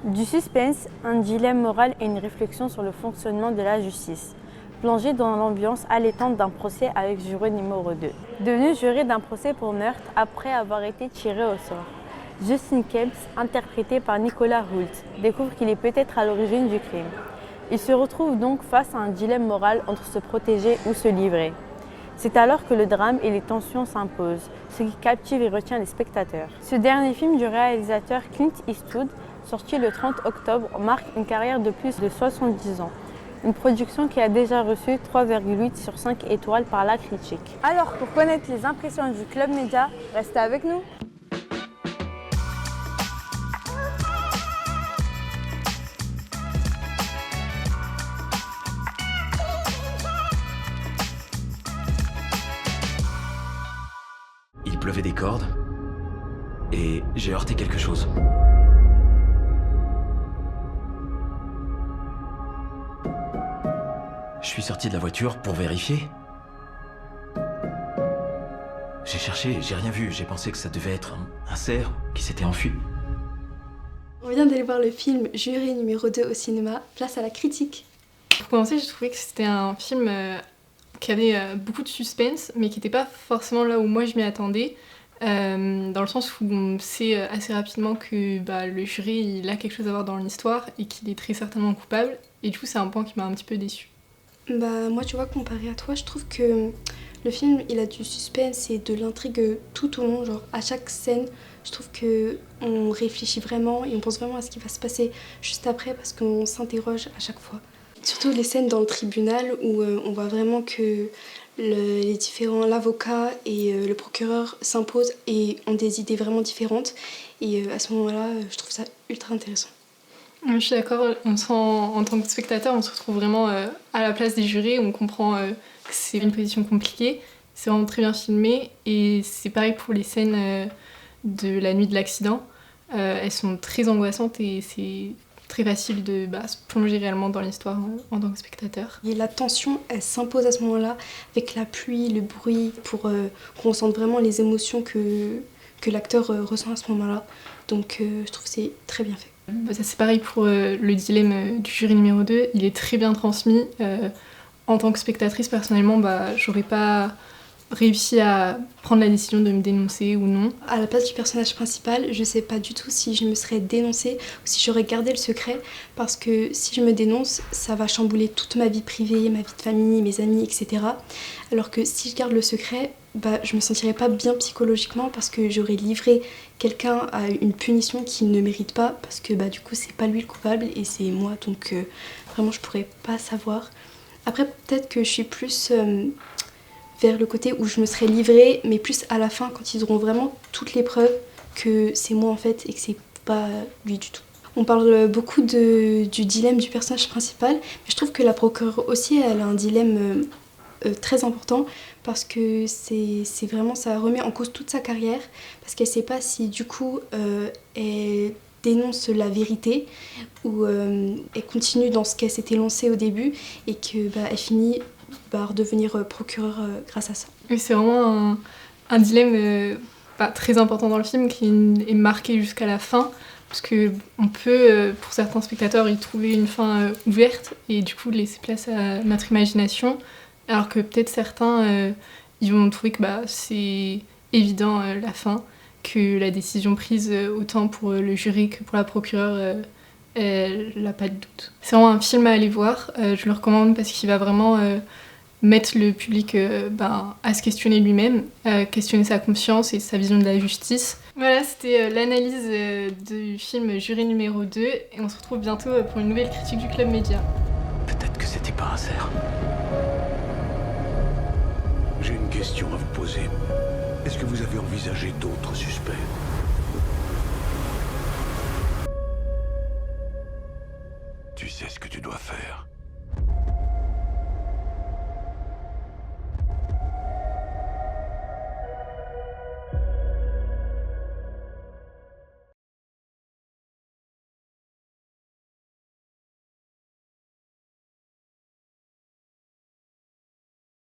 Du suspense, un dilemme moral et une réflexion sur le fonctionnement de la justice. Plongé dans l'ambiance allaitante d'un procès avec juré numéro 2. Devenu juré d'un procès pour meurtre après avoir été tiré au sort. Justin Kemps, interprété par Nicolas Hoult, découvre qu'il est peut-être à l'origine du crime. Il se retrouve donc face à un dilemme moral entre se protéger ou se livrer. C'est alors que le drame et les tensions s'imposent, ce qui captive et retient les spectateurs. Ce dernier film du réalisateur Clint Eastwood, sorti le 30 octobre, marque une carrière de plus de 70 ans. Une production qui a déjà reçu 3,8 sur 5 étoiles par la critique. Alors, pour connaître les impressions du Club Média, restez avec nous. Il pleuvait des cordes et j'ai heurté quelque chose. Je suis sorti de la voiture pour vérifier. J'ai cherché, j'ai rien vu. J'ai pensé que ça devait être un cerf qui s'était enfui. On vient d'aller voir le film Juré numéro 2 au cinéma, place à la critique. Pour commencer, je trouvais que c'était un film qui avait beaucoup de suspense, mais qui n'était pas forcément là où moi je m'y attendais. Dans le sens où on sait assez rapidement que le juré il a quelque chose à voir dans l'histoire et qu'il est très certainement coupable. Et du coup, c'est un point qui m'a un petit peu déçue. Moi, tu vois, comparé à toi, je trouve que le film, il a du suspense et de l'intrigue tout au long. Genre, à chaque scène, je trouve qu'on réfléchit vraiment et on pense vraiment à ce qui va se passer juste après parce qu'on s'interroge à chaque fois. Surtout les scènes dans le tribunal où on voit vraiment que l'avocat et le procureur s'imposent et ont des idées vraiment différentes. Et à ce moment-là, je trouve ça ultra intéressant. Je suis d'accord, en tant que spectateur, on se retrouve vraiment à la place des jurés, on comprend que c'est une position compliquée, c'est vraiment très bien filmé, et c'est pareil pour les scènes de la nuit de l'accident. Elles sont très angoissantes et c'est très facile de se plonger réellement dans l'histoire en tant que spectateur. Et la tension, elle s'impose à ce moment-là, avec la pluie, le bruit, pour qu'on sente vraiment les émotions que l'acteur ressent à ce moment-là. Donc je trouve que c'est très bien fait. Ça, c'est pareil pour le dilemme du jury numéro 2, il est très bien transmis. En tant que spectatrice, personnellement, j'aurais pas réussi à prendre la décision de me dénoncer ou non. À la place du personnage principal, je sais pas du tout si je me serais dénoncée ou si j'aurais gardé le secret, parce que si je me dénonce, ça va chambouler toute ma vie privée, ma vie de famille, mes amis, etc. Alors que si je garde le secret, je me sentirais pas bien psychologiquement parce que j'aurais livré quelqu'un à une punition qu'il ne mérite pas, parce que du coup c'est pas lui le coupable et c'est moi, donc vraiment je pourrais pas savoir. Après peut-être que je suis plus vers le côté où je me serais livrée, mais plus à la fin quand ils auront vraiment toutes les preuves que c'est moi en fait et que c'est pas lui du tout. On parle beaucoup du dilemme du personnage principal, mais je trouve que la procureure aussi elle a un dilemme très important, parce que c'est vraiment, ça remet en cause toute sa carrière, parce qu'elle sait pas si du coup elle dénonce la vérité ou elle continue dans ce qu'elle s'était lancée au début et qu'elle finit par devenir procureure grâce à ça. Oui, c'est vraiment un dilemme très important dans le film qui est marqué jusqu'à la fin, parce qu'on peut, pour certains spectateurs, y trouver une fin ouverte et du coup laisser place à notre imagination. Alors que peut-être certains, ils vont trouver que c'est évident la fin, que la décision prise autant pour le jury que pour la procureure, elle n'a pas de doute. C'est vraiment un film à aller voir, je le recommande parce qu'il va vraiment mettre le public à se questionner lui-même, questionner sa conscience et sa vision de la justice. Voilà, c'était l'analyse du film Juré numéro 2 et on se retrouve bientôt pour une nouvelle critique du Club Média. Peut-être que c'était pas un cerf. J'ai une question à vous poser. Est-ce que vous avez envisagé d'autres suspects ?